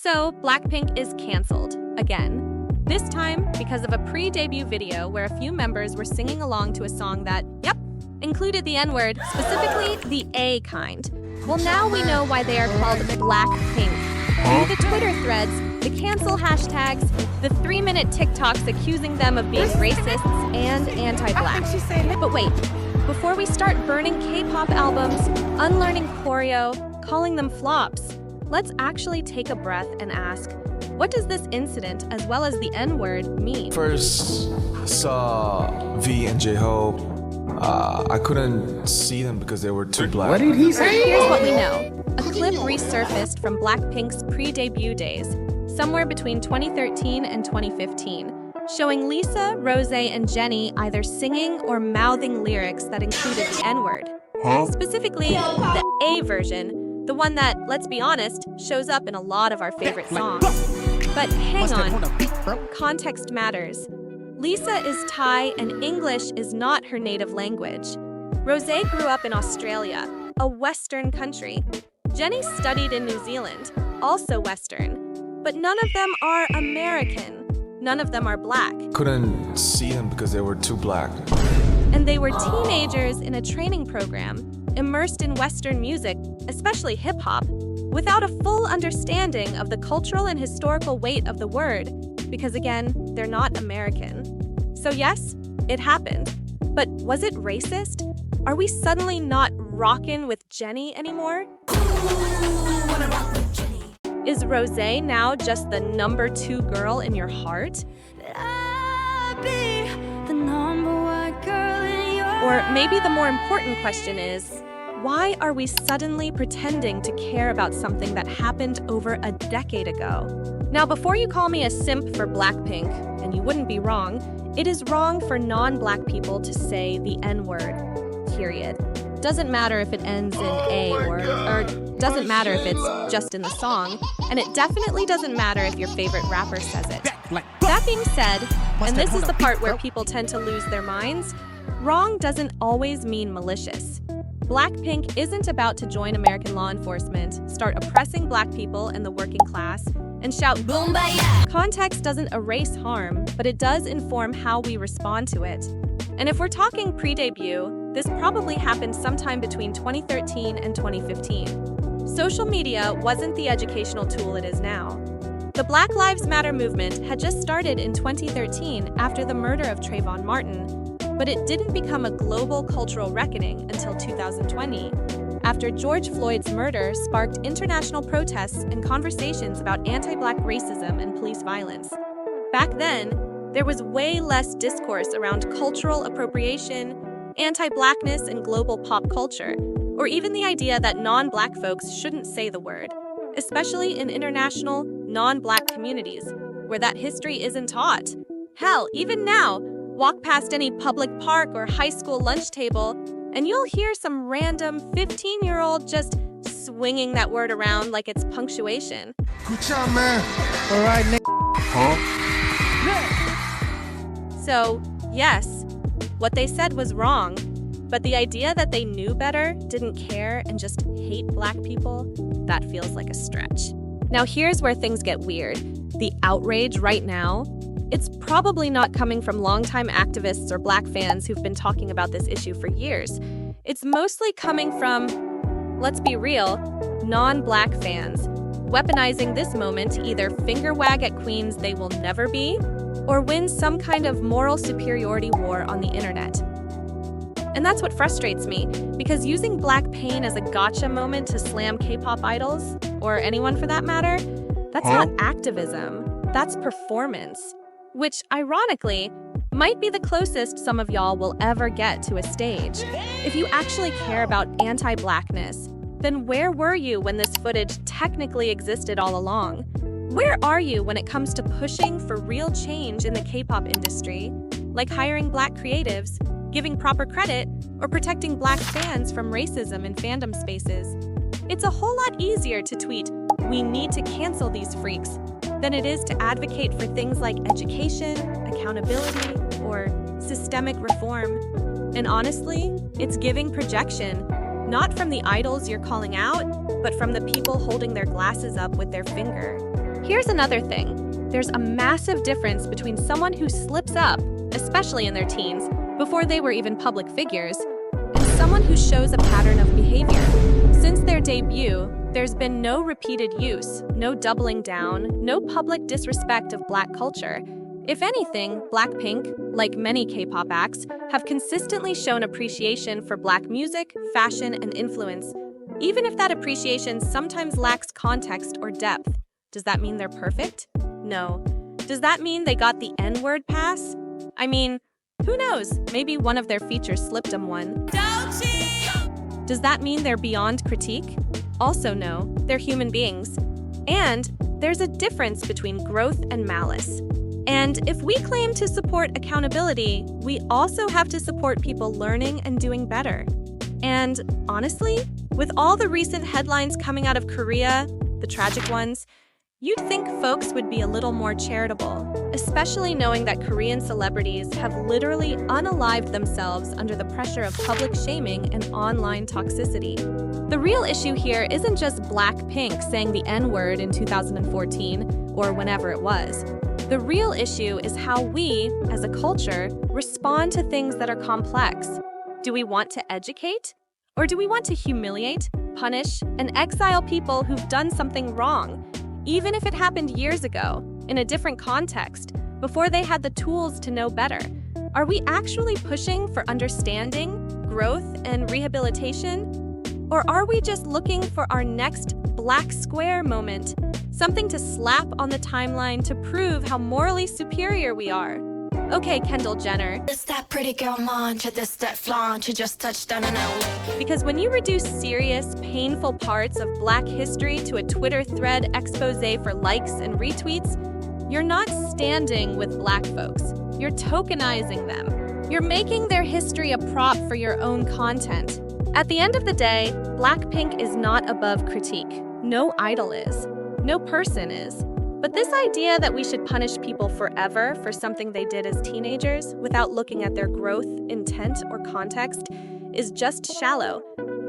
So, BLACKPINK is cancelled, again. This time because of a pre-debut video where a few members were singing along to a song that, yep, included the N-word, specifically the A kind. Well, now we know why they are called BLACKPINK. Through the Twitter threads, the cancel hashtags, the 3-minute TikToks accusing them of being racists and anti-Black. But wait, before we start burning K-pop albums, unlearning choreo, calling them flops, let's actually take a breath and ask, what does this incident, as well as the N-word, mean? First saw V and J-Hope. I couldn't see them because they were too black. What did he say? Here's what we know. A clip resurfaced from BLACKPINK's pre-debut days, somewhere between 2013 and 2015, showing Lisa, Rose, and Jennie either singing or mouthing lyrics that included the N-word. Specifically, the A version, the one that, let's be honest, shows up in a lot of our favorite songs. But hang on, context matters. Lisa is Thai and English is not her native language. Rose grew up in Australia, a Western country. Jennie studied in New Zealand, also Western. But none of them are American. None of them are Black. Couldn't see them because they were too black. And they were teenagers in a training program, immersed in Western music, especially hip-hop, without a full understanding of the cultural and historical weight of the word, because again, they're not American. So yes, it happened. But was it racist? Are we suddenly not rockin' with Jennie anymore? Is Rose now just the #2 girl in your heart? Or maybe the more important question is, why are we suddenly pretending to care about something that happened over a decade ago? Now, before you call me a simp for BLACKPINK, and you wouldn't be wrong, it is wrong for non-Black people to say the N-word, period. Doesn't matter if it ends in A or doesn't matter if it's just in the song, and it definitely doesn't matter if your favorite rapper says it. That being said, and this is the part where people tend to lose their minds, wrong doesn't always mean malicious. BLACKPINK isn't about to join American law enforcement, start oppressing Black people and the working class, and shout "Boom-ba-ya!" Context doesn't erase harm, but it does inform how we respond to it. And if we're talking pre-debut, this probably happened sometime between 2013 and 2015. Social media wasn't the educational tool it is now. The Black Lives Matter movement had just started in 2013 after the murder of Trayvon Martin, but it didn't become a global cultural reckoning until 2020, after George Floyd's murder sparked international protests and conversations about anti-Black racism and police violence. Back then, there was way less discourse around cultural appropriation, anti-Blackness in global pop culture, or even the idea that non-Black folks shouldn't say the word, especially in international, non-Black communities, where that history isn't taught. Hell, even now, walk past any public park or high school lunch table, and you'll hear some random 15-year-old just swinging that word around like it's punctuation. Good job, man. All right, Nick. So, yes, what they said was wrong, but the idea that they knew better, didn't care, and just hate Black people, that feels like a stretch. Now here's where things get weird. The outrage right now, it's probably not coming from longtime activists or Black fans who've been talking about this issue for years. It's mostly coming from, let's be real, non-Black fans, weaponizing this moment to either finger wag at queens they will never be, or win some kind of moral superiority war on the internet. And that's what frustrates me, because using Black pain as a gotcha moment to slam K-pop idols, or anyone for that matter, that's not activism, that's performance. Which, ironically, might be the closest some of y'all will ever get to a stage. If you actually care about anti-Blackness, then where were you when this footage technically existed all along? Where are you when it comes to pushing for real change in the K-pop industry, like hiring Black creatives, giving proper credit, or protecting Black fans from racism in fandom spaces? It's a whole lot easier to tweet, "We need to cancel these freaks," than it is to advocate for things like education, accountability, or systemic reform. And honestly, it's giving projection, not from the idols you're calling out, but from the people holding their glasses up with their finger. Here's another thing. There's a massive difference between someone who slips up, especially in their teens, before they were even public figures, and someone who shows a pattern of behavior. Since their debut, there's been no repeated use, no doubling down, no public disrespect of Black culture. If anything, BLACKPINK, like many K-pop acts, have consistently shown appreciation for Black music, fashion, and influence, even if that appreciation sometimes lacks context or depth. Does that mean they're perfect? No. Does that mean they got the N-word pass? I mean, who knows? Maybe one of their features slipped them one. Doechii! Does that mean they're beyond critique? Also no, they're human beings. And there's a difference between growth and malice. And if we claim to support accountability, we also have to support people learning and doing better. And honestly, with all the recent headlines coming out of Korea, the tragic ones, you'd think folks would be a little more charitable, especially knowing that Korean celebrities have literally unalived themselves under the pressure of public shaming and online toxicity. The real issue here isn't just BLACKPINK saying the N-word in 2014, or whenever it was. The real issue is how we, as a culture, respond to things that are complex. Do we want to educate? Or do we want to humiliate, punish, and exile people who've done something wrong, even if it happened years ago, in a different context, before they had the tools to know better? Are we actually pushing for understanding, growth, and rehabilitation? Or are we just looking for our next black square moment, something to slap on the timeline to prove how morally superior we are? Okay, Kendall Jenner. It's that pretty girl mantra, this that flaunt, you just touched down an LA. Because when you reduce serious, painful parts of Black history to a Twitter thread expose for likes and retweets, you're not standing with Black folks. You're tokenizing them. You're making their history a prop for your own content. At the end of the day, BLACKPINK is not above critique. No idol is. No person is. But this idea that we should punish people forever for something they did as teenagers without looking at their growth, intent, or context is just shallow.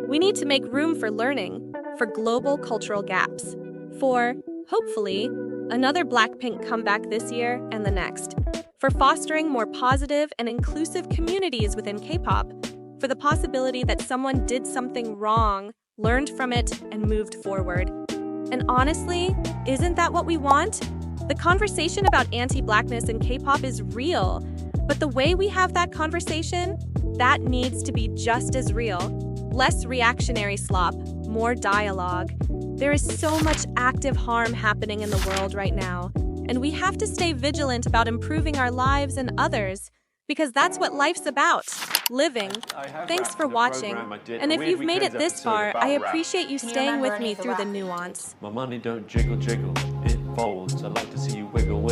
We need to make room for learning, for global cultural gaps, for, hopefully, another BLACKPINK comeback this year and the next, for fostering more positive and inclusive communities within K-pop, for the possibility that someone did something wrong, learned from it, and moved forward. And honestly, isn't that what we want? The conversation about anti-Blackness in K-pop is real, but the way we have that conversation, that needs to be just as real. Less reactionary slop, more dialogue. There is so much active harm happening in the world right now, and we have to stay vigilant about improving our lives and others, because that's what life's about, living. Thanks for watching, and if you've made it this far, I appreciate you staying with me through the nuance. My money don't jiggle jiggle, it folds. I like to see you wiggle wiggle.